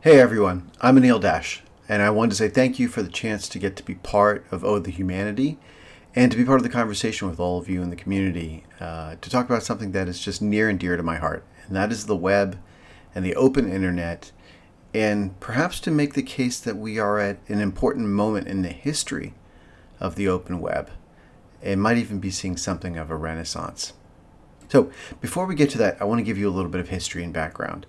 Hey everyone, I'm Anil Dash, and I wanted to say thank you for the chance to get to be part of Ode the Humanity and to be part of the conversation with all of you in the community to talk about something that is just near and dear to my heart, and that is the web and the open internet, and perhaps to make the case that we are at an important moment in the history of the open web. It might even be seeing something of a renaissance. So, before we get to that, I want to give you a little bit of history and background.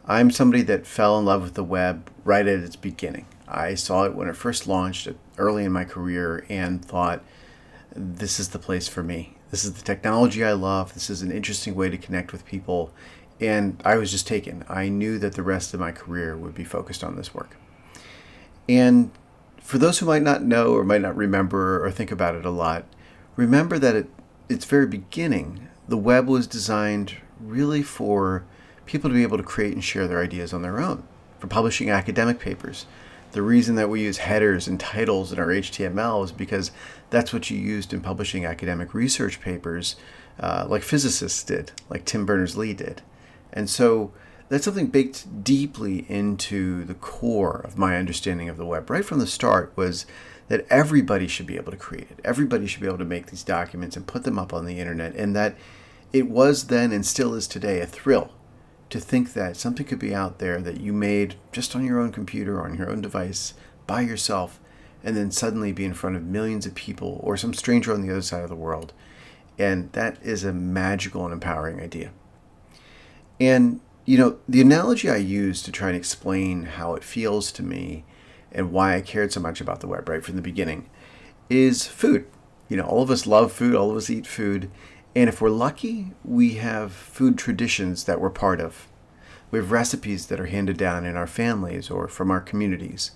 I'm somebody that fell in love with the web right at its beginning. I saw it when it first launched early in my career and thought, this is the place for me. This is the technology I love. This is an interesting way to connect with people. And I was just taken. I knew that the rest of my career would be focused on this work. And for those who might not know or might not remember or think about it a lot, remember that at its very beginning, the web was designed really for people to be able to create and share their ideas on their own, for publishing academic papers. The reason that we use headers and titles in our HTML is because that's what you used in publishing academic research papers, like physicists did, like Tim Berners-Lee did. And so that's something baked deeply into the core of my understanding of the web right from the start, was that everybody should be able to create it. Everybody should be able to make these documents and put them up on the internet, and that it was then and still is today a thrill to think that something could be out there that you made just on your own computer, on your own device, by yourself, and then suddenly be in front of millions of people or some stranger on the other side of the world. And that is a magical and empowering idea. And, the analogy I use to try and explain how it feels to me and why I cared so much about the web right from the beginning is food. All of us love food, all of us eat food. And if we're lucky, we have food traditions that we're part of. We have recipes that are handed down in our families or from our communities.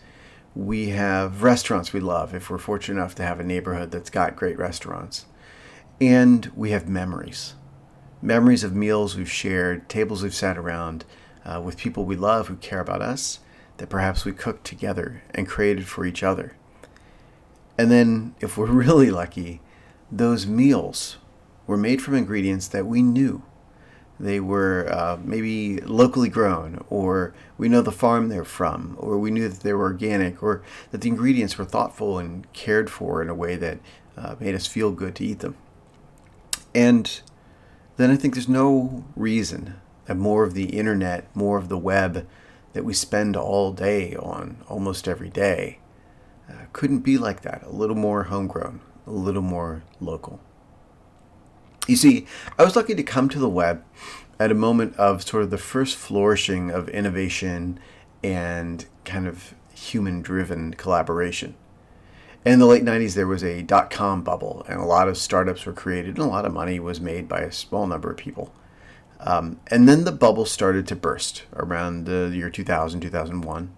We have restaurants we love if we're fortunate enough to have a neighborhood that's got great restaurants. And we have memories. Memories of meals we've shared, tables we've sat around with people we love who care about us, that perhaps we cooked together and created for each other. And then, if we're really lucky, those meals were made from ingredients that we knew. They were maybe locally grown, or we know the farm they're from, or we knew that they were organic, or that the ingredients were thoughtful and cared for in a way that made us feel good to eat them. And then I think there's no reason that more of the internet, more of the web that we spend all day on, almost every day, couldn't be like that. A little more homegrown, a little more local. You see, I was lucky to come to the web at a moment of sort of the first flourishing of innovation and kind of human-driven collaboration. In the late 90s, there was a dot-com bubble, and a lot of startups were created, and a lot of money was made by a small number of people. And then the bubble started to burst around the year 2000, 2001.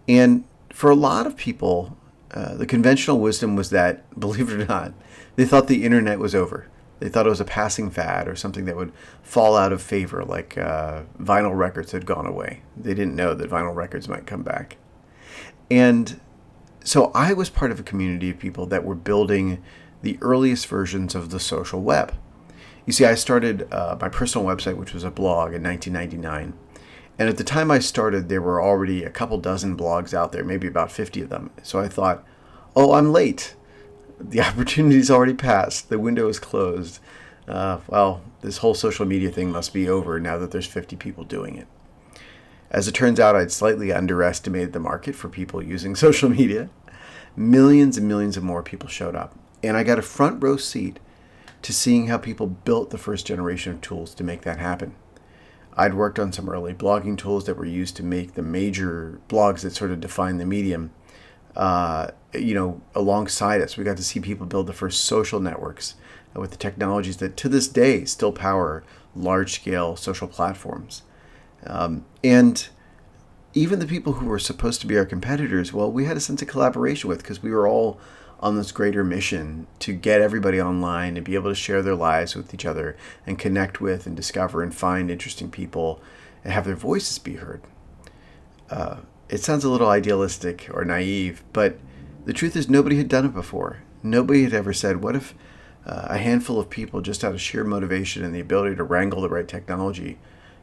And for a lot of people, the conventional wisdom was that, believe it or not, they thought the internet was over. They thought it was a passing fad or something that would fall out of favor, like vinyl records had gone away. They didn't know that vinyl records might come back. And so I was part of a community of people that were building the earliest versions of the social web. You see, I started my personal website, which was a blog, in 1999. And at the time I started, there were already a couple dozen blogs out there, maybe about 50 of them. So I thought, oh, I'm late. The opportunity's already passed. The window is closed. This whole social media thing must be over now that there's 50 people doing it. As it turns out, I'd slightly underestimated the market for people using social media. Millions and millions of more people showed up. And I got a front row seat to seeing how people built the first generation of tools to make that happen. I'd worked on some early blogging tools that were used to make the major blogs that sort of define the medium. Alongside us, we got to see people build the first social networks with the technologies that to this day still power large-scale social platforms. And even the people who were supposed to be our competitors, well, we had a sense of collaboration with, because we were all on this greater mission to get everybody online and be able to share their lives with each other and connect with and discover and find interesting people and have their voices be heard. It sounds a little idealistic or naive, but the truth is nobody had done it before. Nobody had ever said, what if a handful of people, just out of sheer motivation and the ability to wrangle the right technology,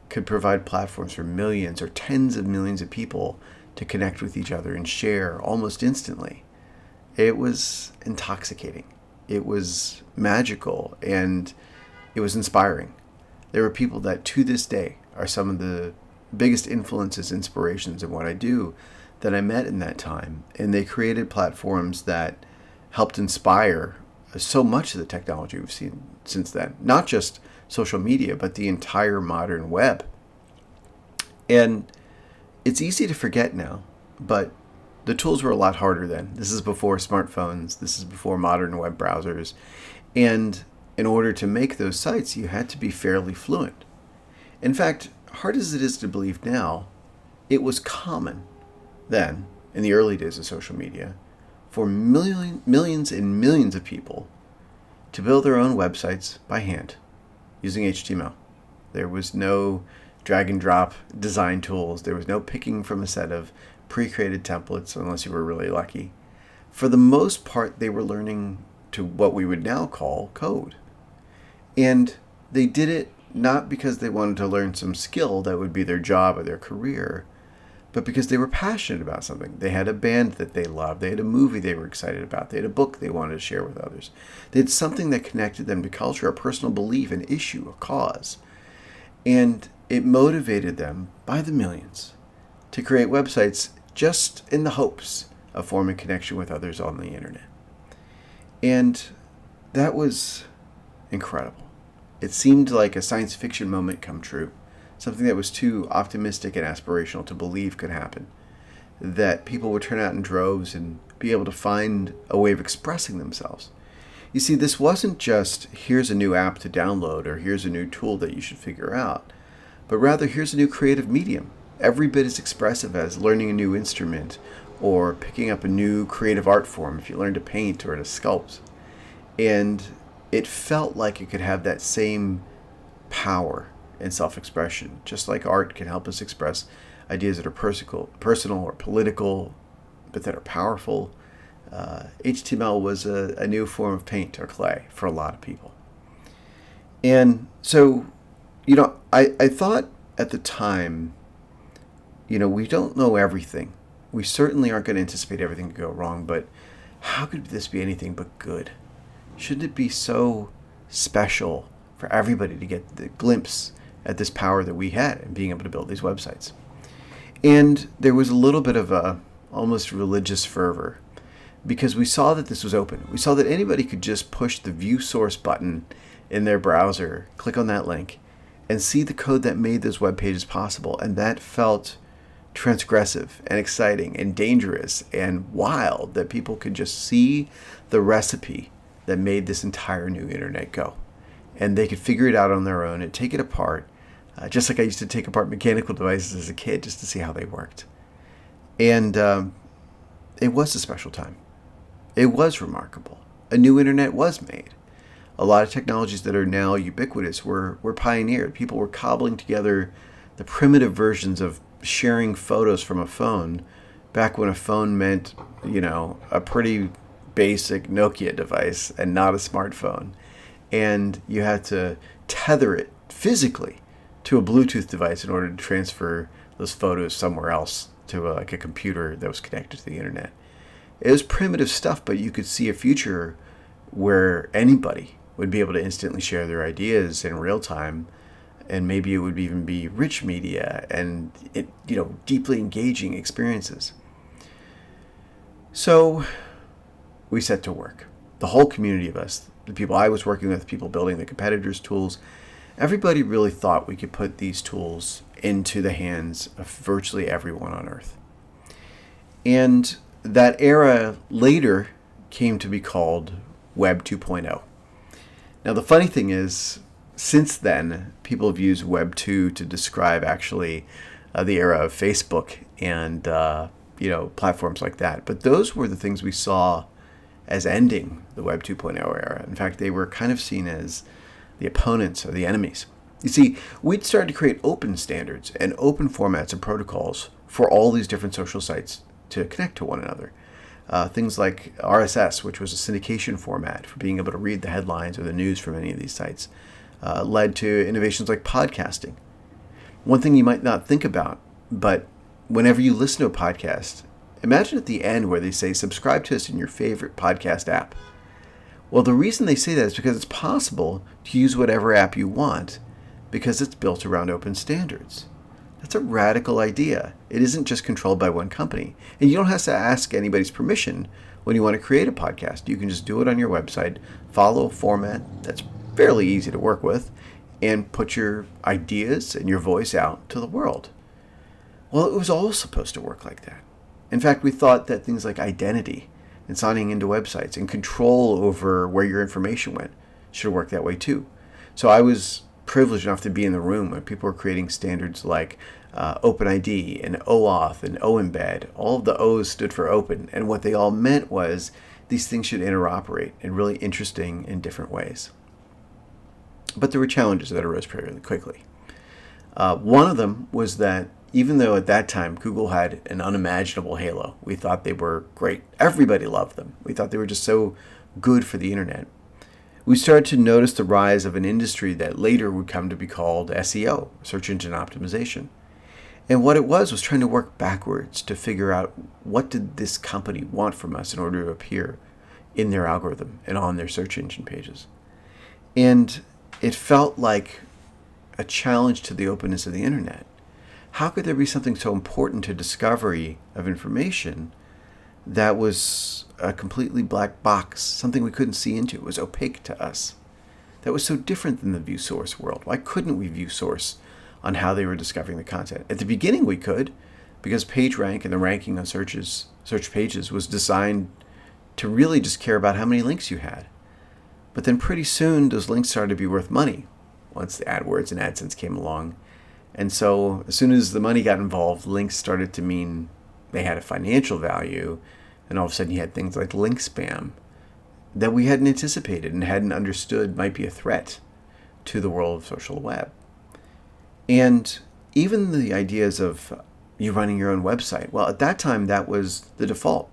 could provide platforms for millions or tens of millions of people to connect with each other and share almost instantly. It was intoxicating. It was magical, and it was inspiring. There were people that to this day are some of the biggest influences, inspirations in what I do that I met in that time. And they created platforms that helped inspire so much of the technology we've seen since then. Not just social media, but the entire modern web. And it's easy to forget now, but the tools were a lot harder then. This is before smartphones. This is before modern web browsers. And in order to make those sites, you had to be fairly fluent. In fact, hard as it is to believe now, it was common then, in the early days of social media, for millions and millions of people to build their own websites by hand using HTML. There was no drag and drop design tools. There was no picking from a set of pre-created templates unless you were really lucky. For the most part, they were learning to what we would now call code. And they did it not because they wanted to learn some skill that would be their job or their career, but because they were passionate about something. They had a band that they loved. They had a movie they were excited about. They had a book they wanted to share with others. They had something that connected them to culture, a personal belief, an issue, a cause. And it motivated them by the millions to create websites just in the hopes of forming connection with others on the internet. And that was incredible. It seemed like a science fiction moment come true. Something that was too optimistic and aspirational to believe could happen. That people would turn out in droves and be able to find a way of expressing themselves. You see, this wasn't just, here's a new app to download or here's a new tool that you should figure out, but rather here's a new creative medium. Every bit as expressive as learning a new instrument or picking up a new creative art form if you learn to paint or to sculpt. And it felt like it could have that same power and self-expression, just like art can help us express ideas that are personal or political, but that are powerful. HTML was a new form of paint or clay for a lot of people. And so, I thought at the time, we don't know everything. We certainly aren't going to anticipate everything to go wrong, but how could this be anything but good? Shouldn't it be so special for everybody to get the glimpse at this power that we had in being able to build these websites? And there was a little bit of a almost religious fervor because we saw that this was open. We saw that anybody could just push the view source button in their browser, click on that link, and see the code that made those web pages possible. And that felt transgressive and exciting and dangerous and wild, that people could just see the recipe that made this entire new internet go. And they could figure it out on their own and take it apart, just like I used to take apart mechanical devices as a kid just to see how they worked. And it was a special time. It was remarkable. A new internet was made. A lot of technologies that are now ubiquitous were pioneered. People were cobbling together the primitive versions of sharing photos from a phone back when a phone meant, a pretty basic Nokia device and not a smartphone. And you had to tether it physically to a Bluetooth device in order to transfer those photos somewhere else to a computer that was connected to the internet. It was primitive stuff, but you could see a future where anybody would be able to instantly share their ideas in real time, and maybe it would even be rich media and deeply engaging experiences. So we set to work. The whole community of us, the people I was working with, people building the competitors' tools, everybody really thought we could put these tools into the hands of virtually everyone on Earth. And that era later came to be called Web 2.0. Now, the funny thing is, since then, people have used Web 2 to describe actually the era of Facebook and platforms like that. But those were the things we saw as ending the Web 2.0 era. In fact, they were kind of seen as the opponents or the enemies. You see, we'd started to create open standards and open formats and protocols for all these different social sites to connect to one another. Things like RSS, which was a syndication format for being able to read the headlines or the news from any of these sites, led to innovations like podcasting. One thing you might not think about, but whenever you listen to a podcast, imagine at the end where they say, subscribe to us in your favorite podcast app. Well, the reason they say that is because it's possible to use whatever app you want because it's built around open standards. That's a radical idea. It isn't just controlled by one company. And you don't have to ask anybody's permission when you want to create a podcast. You can just do it on your website, follow a format that's fairly easy to work with, and put your ideas and your voice out to the world. Well, it was all supposed to work like that. In fact, we thought that things like identity and signing into websites and control over where your information went should work that way too. So I was privileged enough to be in the room when people were creating standards like OpenID and OAuth and OEmbed. All of the O's stood for open, and what they all meant was these things should interoperate in really interesting and different ways. But there were challenges that arose fairly quickly. One of them was that even though at that time Google had an unimaginable halo, we thought they were great. Everybody loved them. We thought they were just so good for the internet. We started to notice the rise of an industry that later would come to be called SEO, search engine optimization. And what it was trying to work backwards to figure out what did this company want from us in order to appear in their algorithm and on their search engine pages. And it felt like a challenge to the openness of the internet. How could there be something so important to discovery of information that was a completely black box, something we couldn't see into? It was opaque to us. That was so different than the view source world. Why couldn't we view source on how they were discovering the content? At the beginning we could, because PageRank and the ranking on search pages was designed to really just care about how many links you had. But then pretty soon those links started to be worth money once the AdWords and AdSense came along. And so as soon as the money got involved, links started to mean they had a financial value. And all of a sudden you had things like link spam that we hadn't anticipated and hadn't understood might be a threat to the world of social web. And even the ideas of you running your own website, well, at that time that was the default.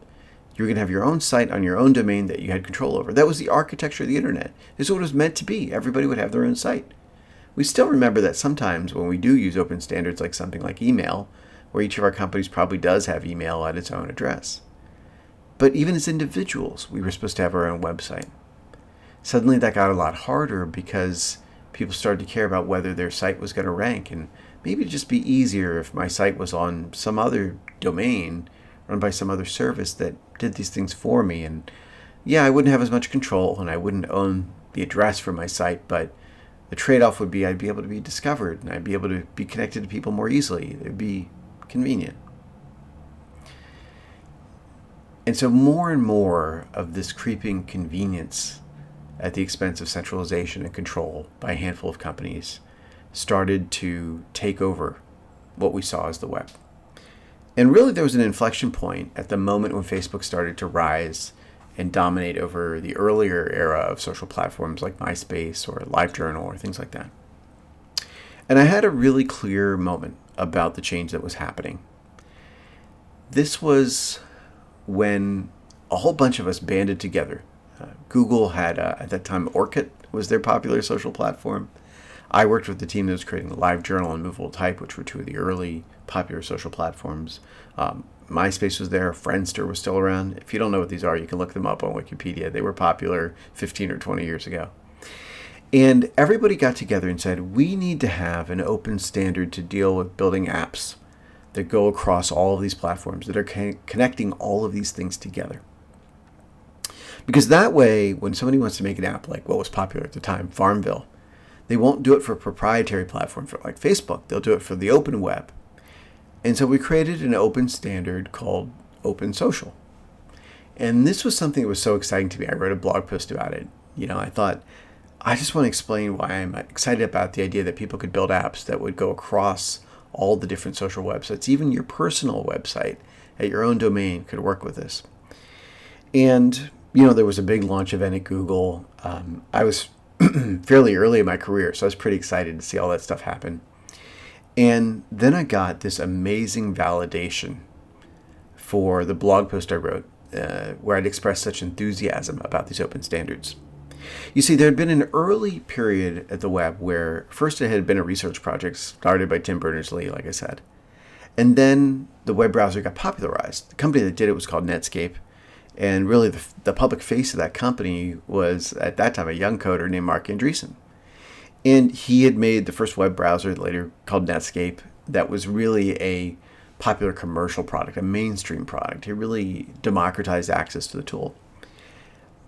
You were going to have your own site on your own domain that you had control over. That was the architecture of the internet. This is what it was meant to be. Everybody would have their own site. We still remember that sometimes when we do use open standards like something like email, where each of our companies probably does have email at its own address. But even as individuals, we were supposed to have our own website. Suddenly that got a lot harder because people started to care about whether their site was going to rank, and maybe it'd just be easier if my site was on some other domain run by some other service that did these things for me. And yeah, I wouldn't have as much control and I wouldn't own the address for my site, but the trade-off would be I'd be able to be discovered and I'd be able to be connected to people more easily. It would be convenient. And so more and more of this creeping convenience at the expense of centralization and control by a handful of companies started to take over what we saw as the web. And really there was an inflection point at the moment when Facebook started to rise and dominate over the earlier era of social platforms like MySpace or LiveJournal or things like that. And I had a really clear moment about the change that was happening. This was when a whole bunch of us banded together. Google had, at that time, Orkut was their popular social platform. I worked with the team that was creating LiveJournal and Movable Type, which were two of the early popular social platforms. MySpace was there. Friendster was still around. If you don't know what these are, you can look them up on Wikipedia. They were popular 15 or 20 years ago. And everybody got together and said, we need to have an open standard to deal with building apps that go across all of these platforms, that are connecting all of these things together. Because that way, when somebody wants to make an app like what was popular at the time, Farmville, they won't do it for a proprietary platform like Facebook. They'll do it for the open web. And so we created an open standard called Open Social. And this was something that was so exciting to me. I wrote a blog post about it. I thought, I just want to explain why I'm excited about the idea that people could build apps that would go across all the different social websites. Even your personal website at your own domain could work with this. And, there was a big launch event at Google. I was fairly early in my career, so I was pretty excited to see all that stuff happen. And then I got this amazing validation for the blog post I wrote, where I'd expressed such enthusiasm about these open standards. You see, there had been an early period at the web where first it had been a research project started by Tim Berners-Lee, like I said. And then the web browser got popularized. The company that did it was called Netscape. And really the public face of that company was, at that time, a young coder named Mark Andreessen. And he had made the first web browser, later called Netscape, that was really a popular commercial product, a mainstream product. He really democratized access to the tool.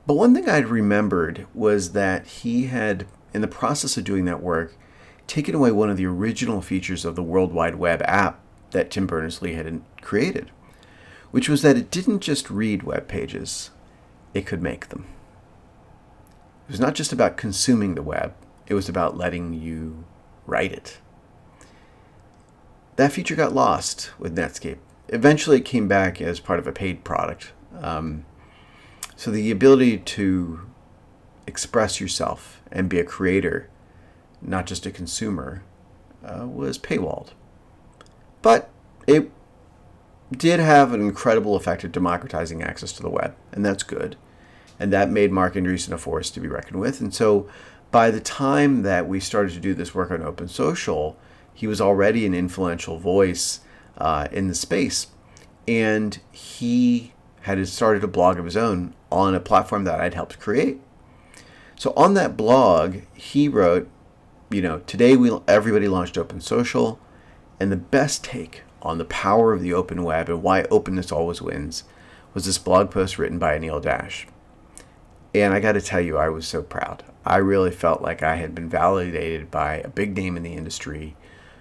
But one thing I'd remembered was that he had, in the process of doing that work, taken away one of the original features of the World Wide Web app that Tim Berners-Lee had created, which was that it didn't just read web pages, it could make them. It was not just about consuming the web, it was about letting you write it. That feature got lost with Netscape. Eventually it came back as part of a paid product. So the ability to express yourself and be a creator, not just a consumer, was paywalled. But it did have an incredible effect at democratizing access to the web, and that's good. And that made Mark Andreessen a force to be reckoned with. And so by the time that we started to do this work on Open Social, he was already an influential voice in the space. And he had started a blog of his own on a platform that I'd helped create. So on that blog, he wrote, today everybody launched Open Social, and the best take on the power of the open web and why openness always wins was this blog post written by Anil Dash. And I got to tell you, I was so proud. I really felt like I had been validated by a big name in the industry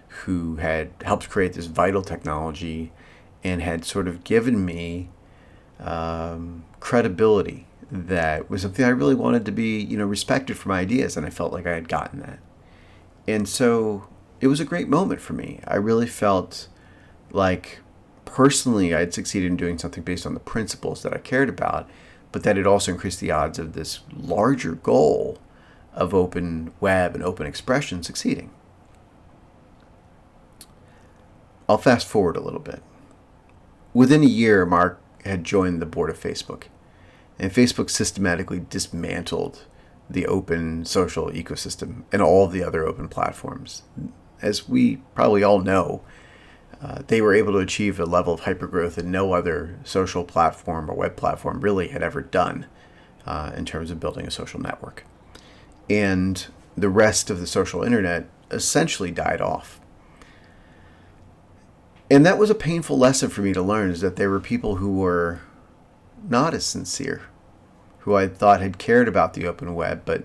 who had helped create this vital technology and had sort of given me credibility that was something I really wanted to be, respected for my ideas, and I felt like I had gotten that. And so it was a great moment for me. I really felt like personally I'd succeeded in doing something based on the principles that I cared about, but that it also increased the odds of this larger goal of open web and open expression succeeding. I'll fast forward a little bit. Within a year, Mark had joined the board of Facebook, and Facebook systematically dismantled the open social ecosystem and all of the other open platforms. As we probably all know, they were able to achieve a level of hypergrowth that no other social platform or web platform really had ever done in terms of building a social network. And the rest of the social internet essentially died off. And that was a painful lesson for me to learn, is that there were people who were not as sincere, who I thought had cared about the open web, but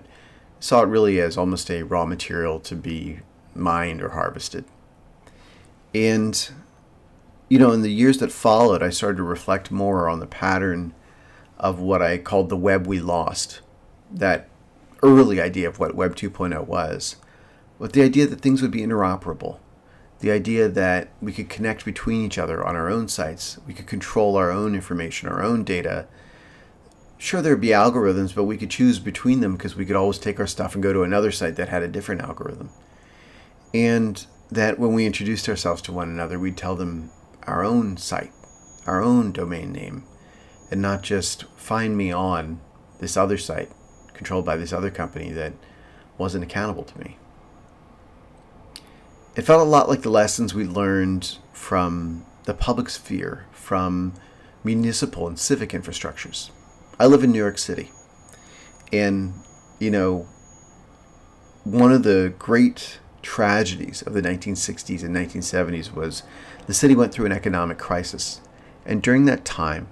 saw it really as almost a raw material to be mined or harvested. And, in the years that followed, I started to reflect more on the pattern of what I called the web we lost, that early idea of what Web 2.0 was, with the idea that things would be interoperable, the idea that we could connect between each other on our own sites, we could control our own information, our own data. Sure, there'd be algorithms, but we could choose between them because we could always take our stuff and go to another site that had a different algorithm. And that when we introduced ourselves to one another, we'd tell them our own site, our own domain name, and not just find me on this other site controlled by this other company that wasn't accountable to me. It felt a lot like the lessons we learned from the public sphere, from municipal and civic infrastructures. I live in New York City, and, one of the great tragedies of the 1960s and 1970s was the city went through an economic crisis. And during that time,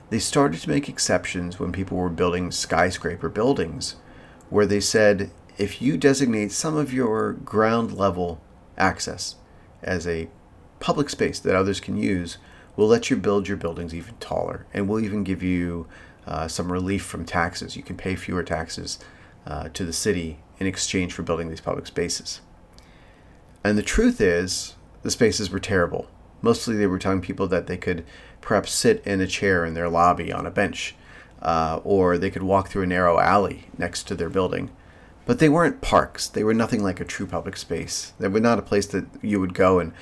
they started to make exceptions when people were building skyscraper buildings, where they said, if you designate some of your ground level access as a public space that others can use, we'll let you build your buildings even taller, and we'll even give you some relief from taxes. You can pay fewer taxes to the city in exchange for building these public spaces. And the truth is, the spaces were terrible. Mostly they were telling people that they could perhaps sit in a chair in their lobby on a bench, or they could walk through a narrow alley next to their building. But they weren't parks. They were nothing like a true public space. They were not a place that you would go and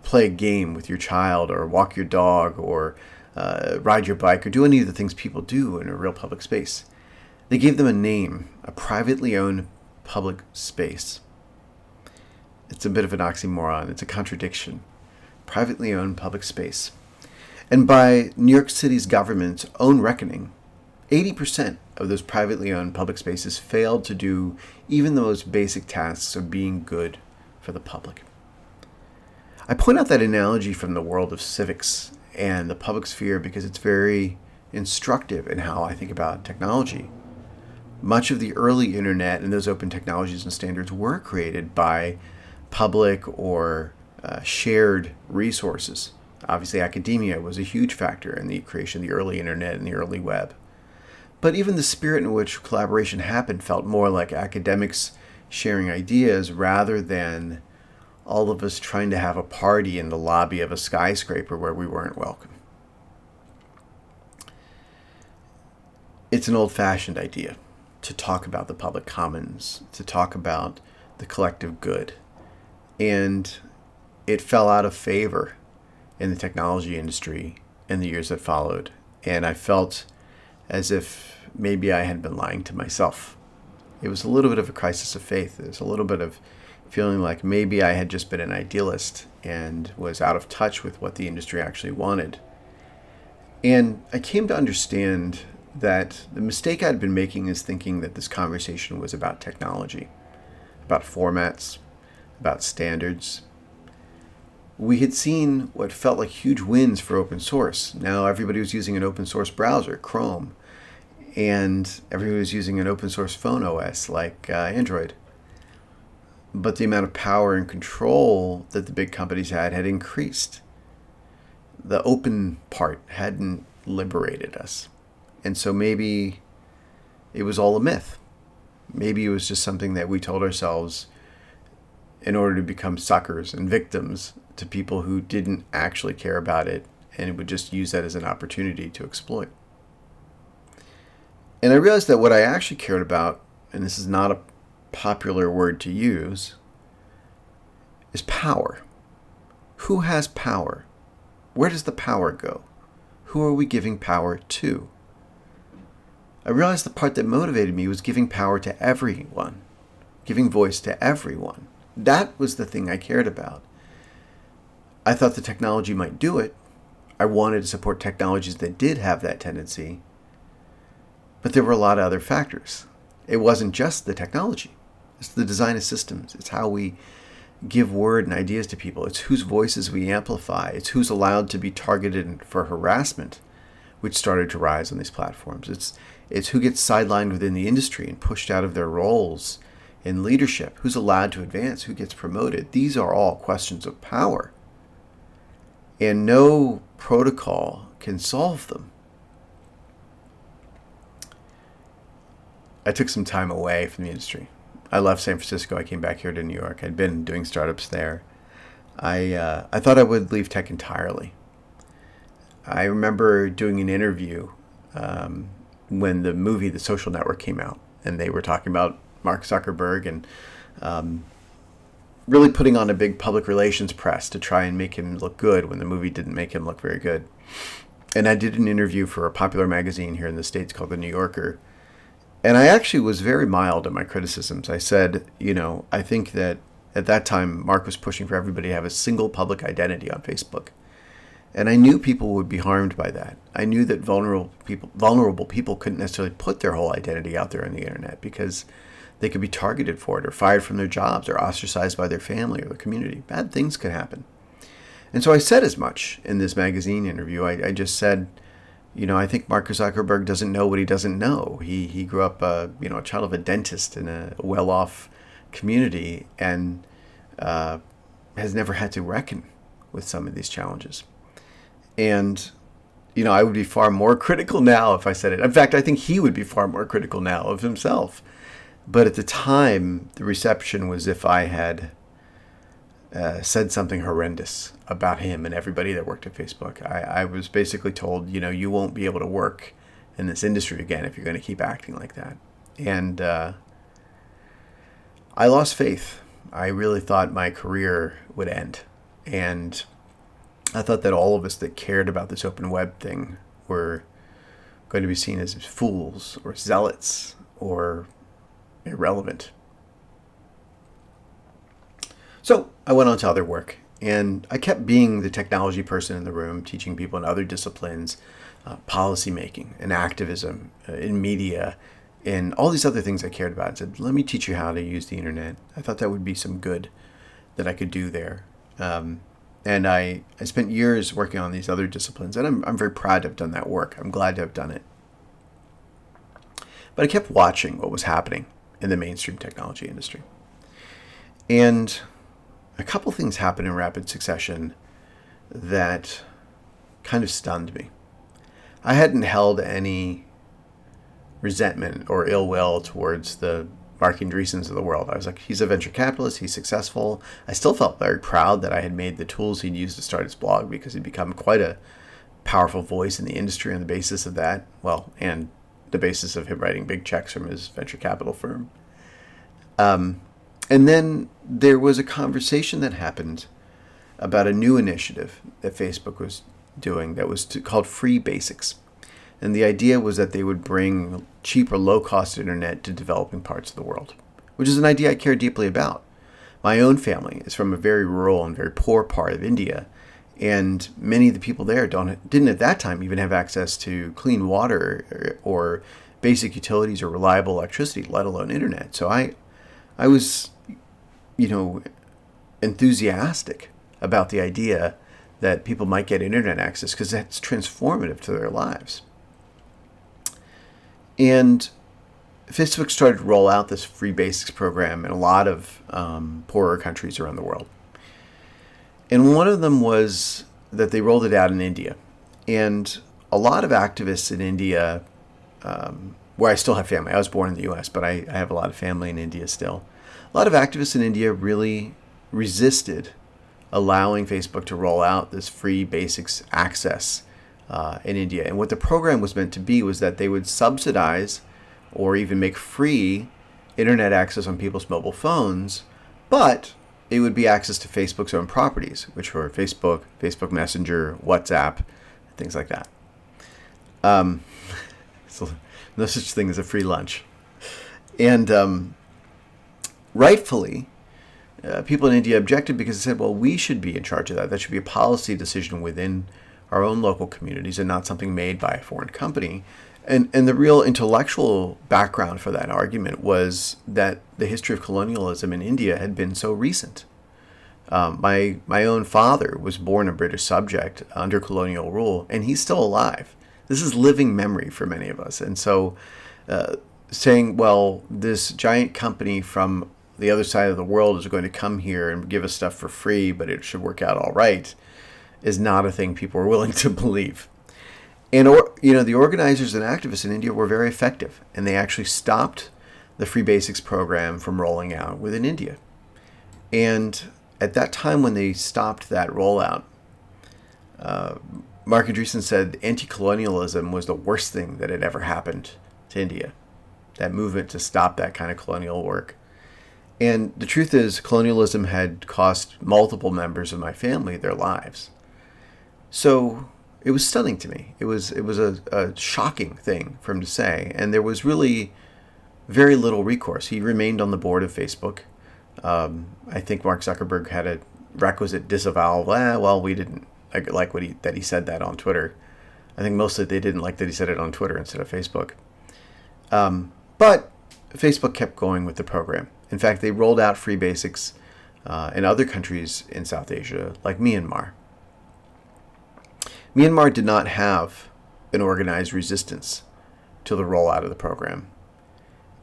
play a game with your child, or walk your dog, or ride your bike, or do any of the things people do in a real public space. They gave them a name, a privately owned public space. It's a bit of an oxymoron. It's a contradiction. Privately owned public space. And by New York City's government's own reckoning, 80% of those privately owned public spaces failed to do even the most basic tasks of being good for the public. I point out that analogy from the world of civics and the public sphere because it's very instructive in how I think about technology. Much of the early internet and those open technologies and standards were created by public or shared resources. Obviously, academia was a huge factor in the creation of the early internet and the early web. But even the spirit in which collaboration happened felt more like academics sharing ideas rather than all of us trying to have a party in the lobby of a skyscraper where we weren't welcome. It's an old-fashioned idea to talk about the public commons, to talk about the collective good. And it fell out of favor in the technology industry in the years that followed. And I felt as if maybe I had been lying to myself. It was a little bit of a crisis of faith. It was a little bit of feeling like maybe I had just been an idealist and was out of touch with what the industry actually wanted. And I came to understand that the mistake I'd been making is thinking that this conversation was about technology, about formats, about standards. We had seen what felt like huge wins for open source. Now everybody was using an open source browser, Chrome, and everybody was using an open source phone OS like Android. But the amount of power and control that the big companies had increased. The open part hadn't liberated us. And so maybe it was all a myth. Maybe it was just something that we told ourselves in order to become suckers and victims to people who didn't actually care about it and would just use that as an opportunity to exploit. And I realized that what I actually cared about, and this is not a popular word to use, is power. Who has power? Where does the power go? Who are we giving power to? I realized the part that motivated me was giving power to everyone, giving voice to everyone. That was the thing I cared about. I thought the technology might do it. I wanted to support technologies that did have that tendency. But there were a lot of other factors. It wasn't just the technology. It's the design of systems. It's how we give word and ideas to people. It's whose voices we amplify. It's who's allowed to be targeted for harassment, which started to rise on these platforms. It's who gets sidelined within the industry and pushed out of their roles in leadership, who's allowed to advance, who gets promoted. These are all questions of power. And no protocol can solve them. I took some time away from the industry. I left San Francisco. I came back here to New York. I'd been doing startups there. I thought I would leave tech entirely. I remember doing an interview when the movie The Social Network came out, and they were talking about Mark Zuckerberg and really putting on a big public relations press to try and make him look good when the movie didn't make him look very good. And I did an interview for a popular magazine here in the States called The New Yorker. And I actually was very mild in my criticisms. I said, I think that at that time, Mark was pushing for everybody to have a single public identity on Facebook. And I knew people would be harmed by that. I knew that vulnerable people couldn't necessarily put their whole identity out there on the internet because they could be targeted for it or fired from their jobs or ostracized by their family or the community. Bad things could happen. And so I said as much in this magazine interview. I just said, I think Mark Zuckerberg doesn't know what he doesn't know. He grew up, a child of a dentist in a well-off community and has never had to reckon with some of these challenges. And, I would be far more critical now if I said it. In fact, I think he would be far more critical now of himself. But at the time, the reception was if I had said something horrendous about him and everybody that worked at Facebook. I was basically told, you won't be able to work in this industry again if you're going to keep acting like that. And I lost faith. I really thought my career would end. And I thought that all of us that cared about this open web thing were going to be seen as fools or zealots or irrelevant. So I went on to other work, and I kept being the technology person in the room, teaching people in other disciplines, policy making and activism, in media, and all these other things I cared about. I said, let me teach you how to use the internet. I thought that would be some good that I could do there. And I spent years working on these other disciplines, and I'm very proud to have done that work. I'm glad to have done it. But I kept watching what was happening in the mainstream technology industry. And a couple things happened in rapid succession that kind of stunned me. I hadn't held any resentment or ill will towards the Mark Andreessens of the world. I was like, he's a venture capitalist, he's successful. I still felt very proud that I had made the tools he'd used to start his blog, because he'd become quite a powerful voice in the industry on the basis of that. Well, and the basis of him writing big checks from his venture capital firm. And then there was a conversation that happened about a new initiative that Facebook was doing that was called Free Basics. And the idea was that they would bring cheap or low-cost internet to developing parts of the world, which is an idea I care deeply about. My own family is from a very rural and very poor part of India, and many of the people there didn't at that time even have access to clean water or basic utilities or reliable electricity, let alone internet. So I was, enthusiastic about the idea that people might get internet access, because that's transformative to their lives. And Facebook started to roll out this Free Basics program in a lot of poorer countries around the world. And one of them was that they rolled it out in India. And a lot of activists in India, where I still have family, I was born in the US, but I have a lot of family in India still. A lot of activists in India really resisted allowing Facebook to roll out this Free Basics access in India. And what the program was meant to be was that they would subsidize or even make free internet access on people's mobile phones, but it would be access to Facebook's own properties, which were Facebook, Facebook Messenger, WhatsApp, things like that. So no such thing as a free lunch. And rightfully, people in India objected, because they said, well, we should be in charge of that. That should be a policy decision within our own local communities and not something made by a foreign company. And the real intellectual background for that argument was that the history of colonialism in India had been so recent. My own father was born a British subject under colonial rule, and he's still alive. This is living memory for many of us. And so saying, well, this giant company from the other side of the world is going to come here and give us stuff for free, but it should work out all right, is not a thing people are willing to believe. And the organizers and activists in India were very effective, and they actually stopped the Free Basics program from rolling out within India. And at that time when they stopped that rollout, Mark Andreessen said anti-colonialism was the worst thing that had ever happened to India, that movement to stop that kind of colonial work. And the truth is, colonialism had cost multiple members of my family their lives. So it was stunning to me. It was a shocking thing for him to say, and there was really very little recourse. He remained on the board of Facebook. I think Mark Zuckerberg had a requisite disavowal. Well, we didn't like that he said that on Twitter. I think mostly they didn't like that he said it on Twitter instead of Facebook. But Facebook kept going with the program. In fact, they rolled out Free Basics in other countries in South Asia, like Myanmar. Myanmar did not have an organized resistance to the rollout of the program.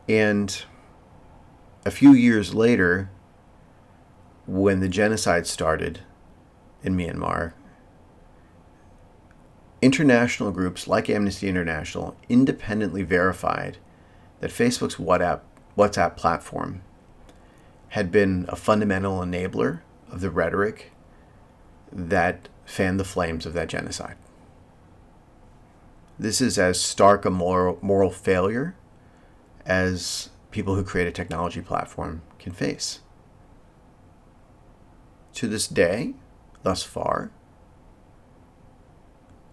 And a few years later, when the genocide started in Myanmar, international groups like Amnesty International independently verified that Facebook's WhatsApp platform had been a fundamental enabler of the rhetoric that fanned the flames of that genocide. This is as stark a moral failure as people who create a technology platform can face. To this day, thus far,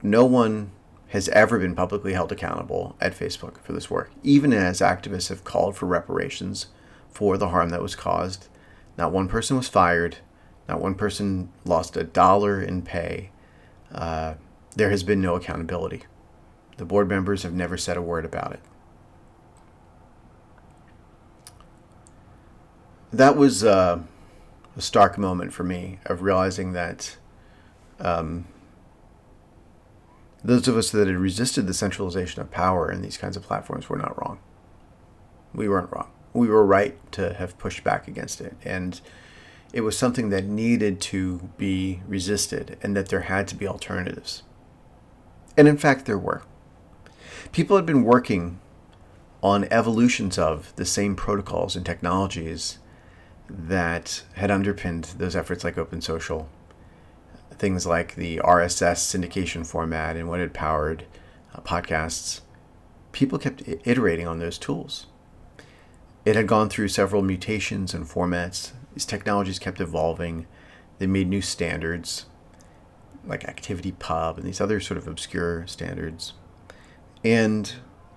no one has ever been publicly held accountable at Facebook for this work. Even as activists have called for reparations for the harm that was caused, not one person was fired, not one person lost $1 in pay. There has been no accountability. The board members have never said a word about it. That was a stark moment for me of realizing that those of us that had resisted the centralization of power in these kinds of platforms were not wrong. We weren't wrong. We were right to have pushed back against it. And it was something that needed to be resisted and that there had to be alternatives. And in fact, there were. People had been working on evolutions of the same protocols and technologies that had underpinned those efforts like Open Social. Things like the RSS syndication format and what had powered podcasts. People kept iterating on those tools. It had gone through several mutations and formats. These technologies kept evolving. They made new standards like ActivityPub and these other sort of obscure standards. And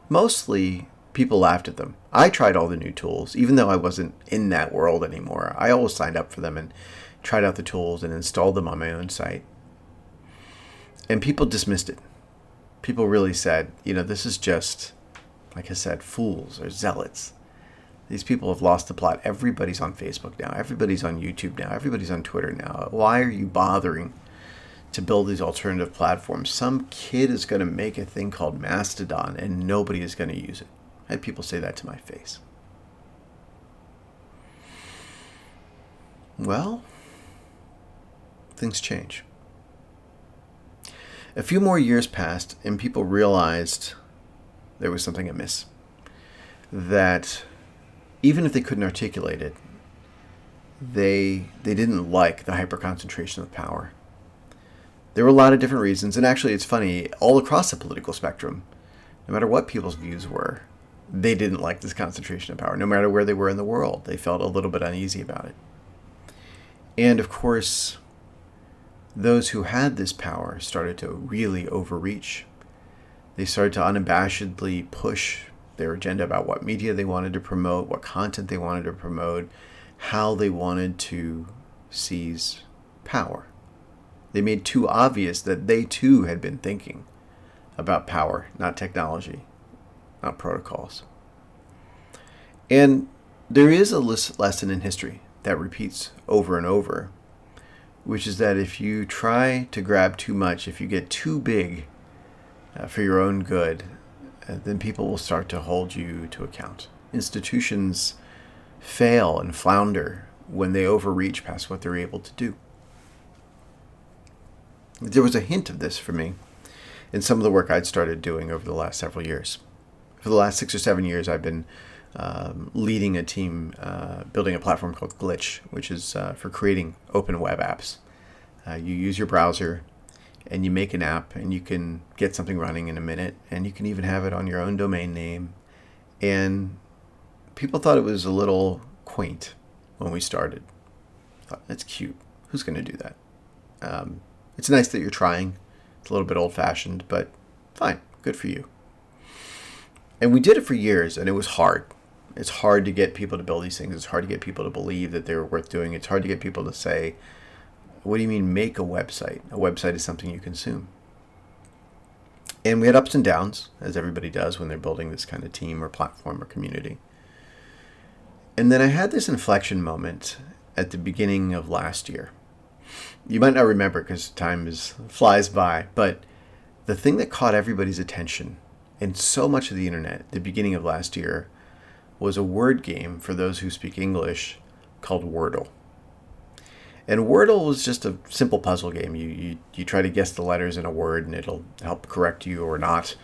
mostly people laughed at them. I tried all the new tools, even though I wasn't in that world anymore. I always signed up for them and tried out the tools and installed them on my own site. And people dismissed it. People really said, this is just, like I said, fools or zealots. These people have lost the plot. Everybody's on Facebook now. Everybody's on YouTube now. Everybody's on Twitter now. Why are you bothering to build these alternative platforms? Some kid is going to make a thing called Mastodon and nobody is going to use it. I had people say that to my face. Well, things change. A few more years passed and people realized there was something amiss. That even if they couldn't articulate it, they didn't like the hyper-concentration of power. There were a lot of different reasons, and actually it's funny, all across the political spectrum, no matter what people's views were, they didn't like this concentration of power. No matter where they were in the world, they felt a little bit uneasy about it. And of course, those who had this power started to really overreach. They started to unabashedly push their agenda about what media they wanted to promote, what content they wanted to promote, how they wanted to seize power. They made too obvious that they too had been thinking about power, not technology, not protocols. And there is a lesson in history that repeats over and over, which is that if you try to grab too much, if you get too big for your own good, then people will start to hold you to account. Institutions fail and flounder when they overreach past what they're able to do. There was a hint of this for me in some of the work I'd started doing over the last several years. For the last 6 or 7 years, I've been leading a team building a platform called Glitch, which is for creating open web apps. You use your browser and you make an app and you can get something running in a minute, and you can even have it on your own domain name. And people thought it was a little quaint when we started. I thought, that's cute. Who's going to do that? It's nice that you're trying. It's a little bit old-fashioned, but fine. Good for you. And we did it for years, and it was hard. It's hard to get people to build these things. It's hard to get people to believe that they were worth doing. It's hard to get people to say, what do you mean make a website? A website is something you consume. And we had ups and downs, as everybody does when they're building this kind of team or platform or community. And then I had this inflection moment at the beginning of last year. You might not remember because time flies by, but the thing that caught everybody's attention in so much of the internet at the beginning of last year was a word game for those who speak English called Wordle. And Wordle was just a simple puzzle game. You try to guess the letters in a word, and it'll help correct you or not.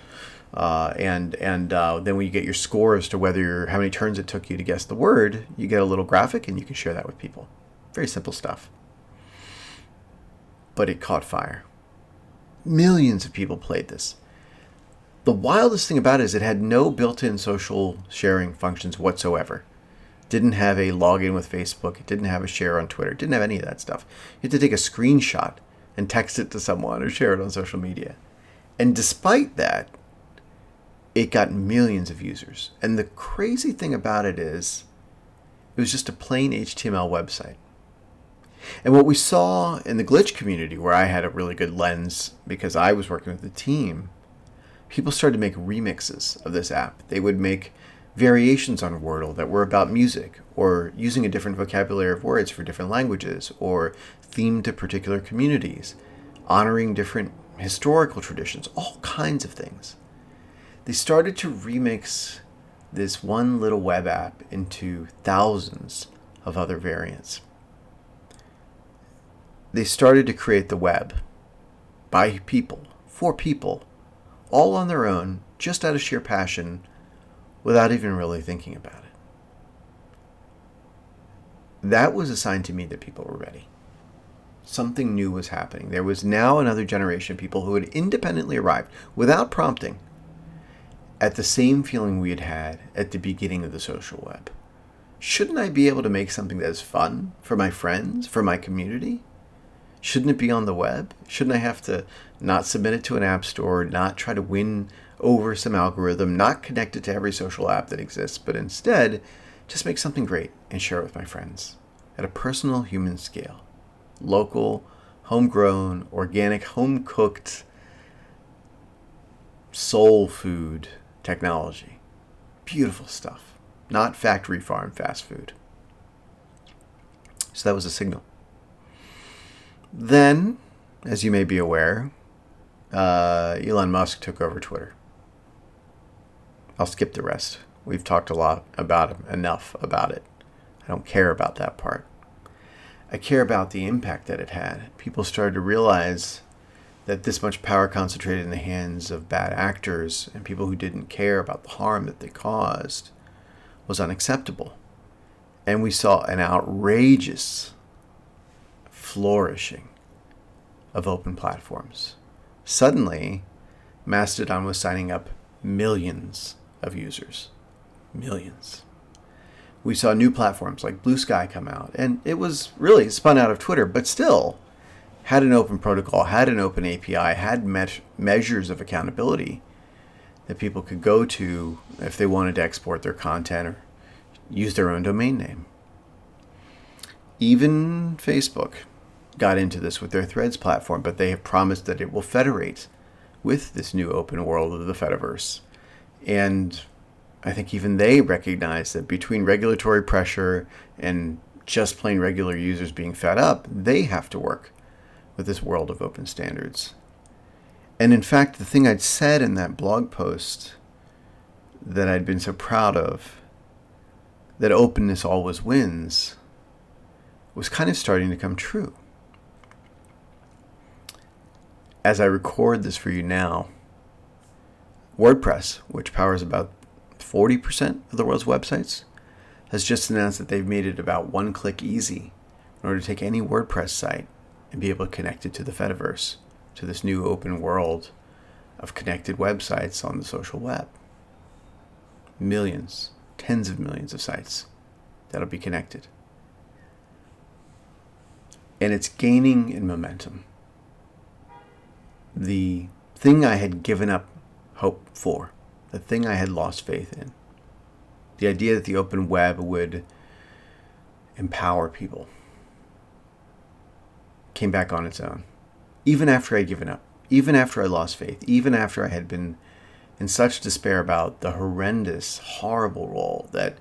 And then when you get your score as to how many turns it took you to guess the word, you get a little graphic, and you can share that with people. Very simple stuff. But it caught fire. Millions of people played this. The wildest thing about it is it had no built-in social sharing functions whatsoever. Didn't have a login with Facebook. It didn't have a share on Twitter. It didn't have any of that stuff. You had to take a screenshot and text it to someone or share it on social media. And despite that, it got millions of users. And the crazy thing about it is, it was just a plain HTML website. And what we saw in the glitch community, where I had a really good lens because I was working with the team, people started to make remixes of this app. They would make variations on Wordle that were about music, or using a different vocabulary of words for different languages, or themed to particular communities, honoring different historical traditions, all kinds of things. They started to remix this one little web app into thousands of other variants. They started to create the web by people, for people, all on their own, just out of sheer passion, without even really thinking about it. That was a sign to me that people were ready. Something new was happening. There was now another generation of people who had independently arrived, without prompting, at the same feeling we had had at the beginning of the social web. Shouldn't I be able to make something that is fun for my friends, for my community? Shouldn't it be on the web? Shouldn't I have to not submit it to an app store, not try to win over some algorithm, not connect it to every social app that exists, but instead just make something great and share it with my friends at a personal human scale? Local, homegrown, organic, home-cooked, soul food technology. Beautiful stuff. Not factory farm fast food. So that was a signal. Then, as you may be aware, Elon Musk took over Twitter. I'll skip the rest. We've talked a lot about him, enough about it. I don't care about that part. I care about the impact that it had. People started to realize that this much power concentrated in the hands of bad actors and people who didn't care about the harm that they caused was unacceptable. And we saw an outrageous flourishing of open platforms. Suddenly, Mastodon was signing up millions of users. Millions. We saw new platforms like Blue Sky come out, and it was really spun out of Twitter, but still had an open protocol, had an open API, had measures of accountability that people could go to if they wanted to export their content or use their own domain name. Even Facebook got into this with their Threads platform, but they have promised that it will federate with this new open world of the Fediverse. And I think even they recognize that between regulatory pressure and just plain regular users being fed up, they have to work with this world of open standards. And in fact, the thing I'd said in that blog post that I'd been so proud of, that openness always wins, was kind of starting to come true. As I record this for you now, WordPress, which powers about 40% of the world's websites, has just announced that they've made it about one click easy in order to take any WordPress site and be able to connect it to the Fediverse, to this new open world of connected websites on the social web. Millions, tens of millions of sites that'll be connected. And it's gaining in momentum. The thing I had given up hope for, the thing I had lost faith in, the idea that the open web would empower people, came back on its own. Even after I'd given up, even after I lost faith, even after I had been in such despair about the horrendous, horrible role that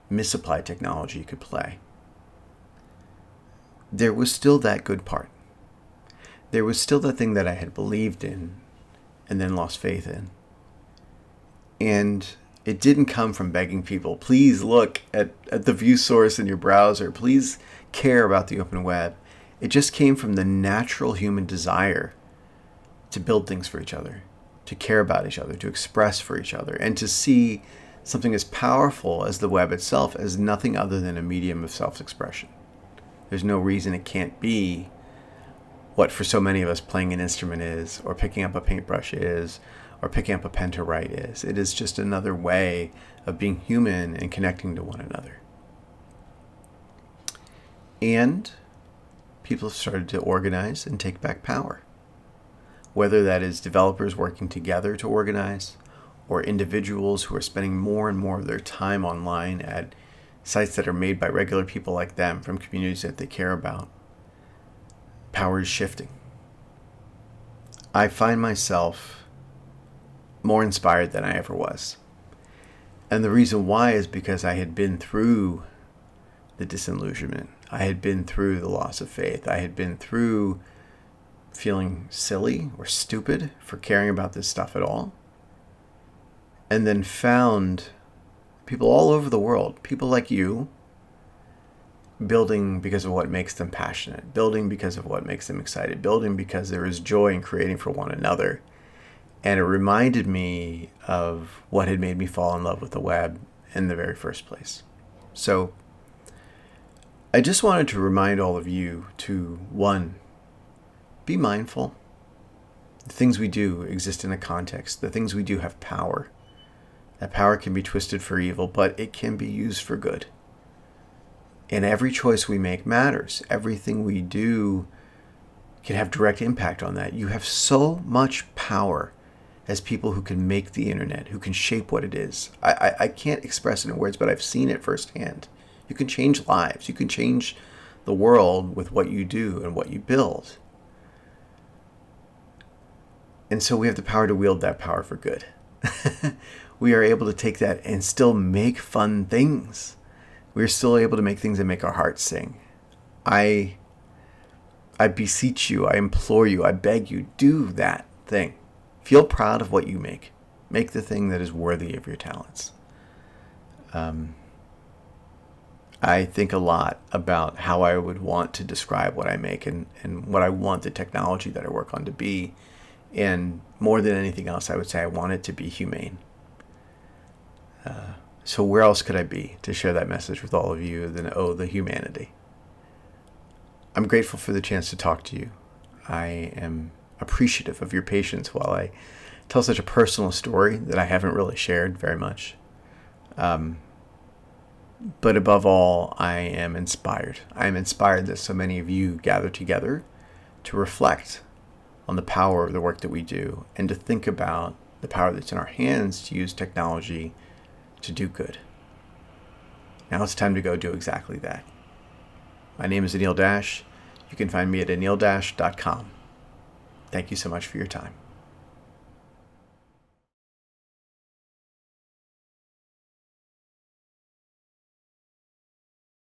misapplied technology could play, there was still that good part. There was still the thing that I had believed in and then lost faith in. And it didn't come from begging people, please look at the view source in your browser, please care about the open web. It just came from the natural human desire to build things for each other, to care about each other, to express for each other, and to see something as powerful as the web itself as nothing other than a medium of self-expression. There's no reason it can't be what for so many of us playing an instrument is, or picking up a paintbrush is, or picking up a pen to write is. It is just another way of being human and connecting to one another. And people have started to organize and take back power. whether that is developers working together to organize or individuals who are spending more and more of their time online at sites that are made by regular people like them from communities that they care about. Power is shifting. I find myself more inspired than I ever was. And the reason why is because I had been through the disillusionment. I had been through the loss of faith. I had been through feeling silly or stupid for caring about this stuff at all. And then found people all over the world, people like you, building because of what makes them passionate, building because of what makes them excited, building because there is joy in creating for one another. And it reminded me of what had made me fall in love with the web in the very first place. So I just wanted to remind all of you to, one, be mindful. The things we do exist in a context. The things we do have power. That power can be twisted for evil, but it can be used for good. And every choice we make matters. Everything we do can have direct impact on that. You have so much power as people who can make the internet, who can shape what it is. I can't express it in words, but I've seen it firsthand. You can change lives. You can change the world with what you do and what you build. And so we have the power to wield that power for good. We are able to take that and still make fun things. We're still able to make things that make our hearts sing. I beseech you, I implore you, I beg you, do that thing. Feel proud of what you make. Make the thing that is worthy of your talents. I think a lot about how I would want to describe what I make and what I want the technology that I work on to be. And more than anything else, I would say I want it to be humane. So where else could I be to share that message with all of you than the humanity? I'm grateful for the chance to talk to you. I am appreciative of your patience while I tell such a personal story that I haven't really shared very much. But above all, I am inspired. I am inspired that so many of you gather together to reflect on the power of the work that we do and to think about the power that's in our hands to use technology to do good. Now it's time to go do exactly that. My name is Anil Dash. You can find me at anildash.com. Thank you so much for your time.